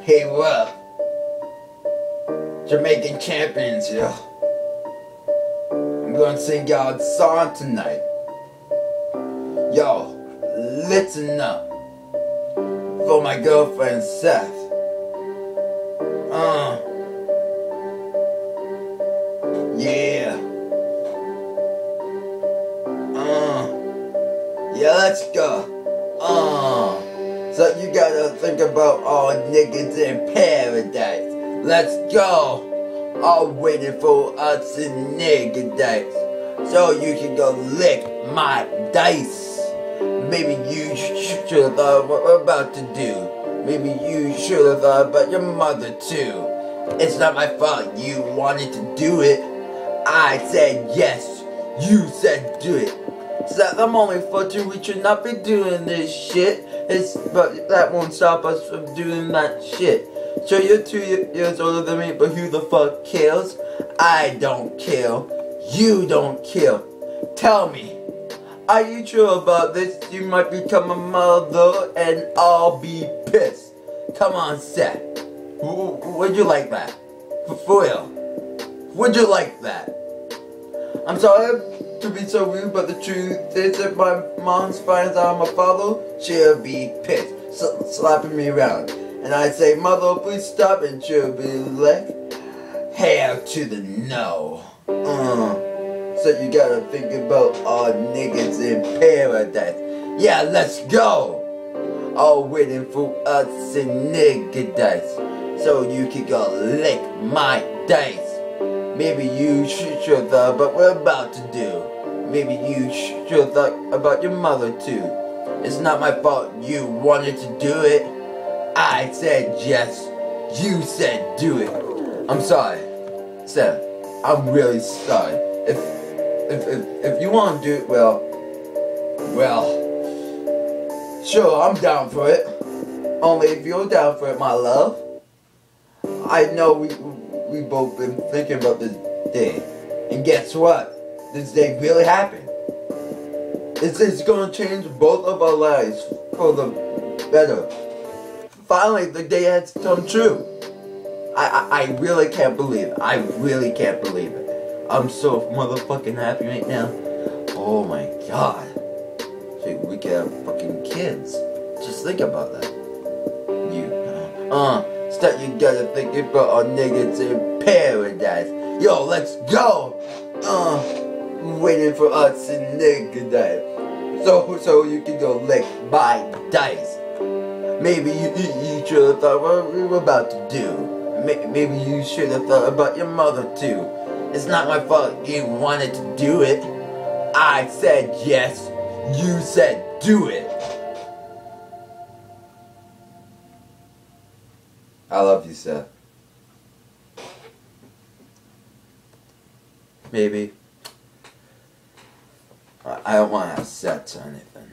Hey, what? Jamaican champions, yo. I'm gonna sing y'all a song tonight. Yo, listen up. For my girlfriend, Steph. Yeah. Yeah, let's go. So you gotta think about all niggas in paradise. Let's go. All waiting for us in niggadice. So you can go lick my dice. Maybe you should have thought what we're about to do. Maybe you should have thought about your mother too. It's not my fault you wanted to do it. I said yes. You said do it. So I'm only 14, we should not be doing this shit. But that won't stop us from doing that shit. So you're 2 years older than me, but who the fuck cares? I don't care. You don't care. Tell me, are you sure about this? You might become a mother and I'll be pissed. Come on, Seth. Would you like that? For real? Would you like that? I'm sorry to be so rude, but the truth is if my mom finds out I'm a father, she'll be pissed, slapping me around. And I say, mother, please stop, and she'll be like, hell to the no. So you gotta think about all niggas in paradise. Yeah, let's go. All waiting for us in niggadice. So you can go lick my dice. Maybe you should have thought about what we're about to do. Maybe you should have thought about your mother too. It's not my fault you wanted to do it. I said yes. You said do it. I'm sorry. Seth, I'm really sorry. If you want to do it, well, sure, I'm down for it. Only if you're down for it, my love. I know we both been thinking about this day. And guess what? This day really happened. It's gonna change both of our lives for the better. Finally, the day has come true. I really can't believe it. I really can't believe it. I'm so motherfucking happy right now. Oh my god. Shit, we can have fucking kids. Just think about that. Start you gotta think about our niggas in paradise. Yo, let's go! Waiting for us in niggadice. So you can go lick my dice. Maybe you should have thought what we were about to do. Maybe you should have thought about your mother too. It's not my fault you wanted to do it. I said yes. You said do it. I love you, Seth. Maybe. I don't want to have sex or anything.